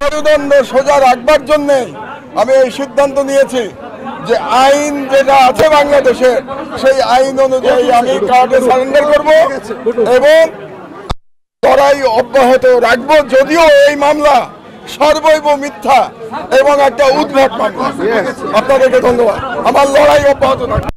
মেরুদণ্ড সোজা রাখবার জন্য আমি এই সিদ্ধান্ত নিয়েছি যে আইন যেটা আছে বাংলাদেশে সেই আইন অনুযায়ী আমি কার্ডে সারেন্ডার করব এবং লড়াই অব্যাহত রাখবো, যদিও এই মামলা সর্বৈব মিথ্যা এবং একটা উদ্ভট মামলা। আপনাদেরকে ধন্যবাদ। আমার লড়াই অব্যাহত থাকবে।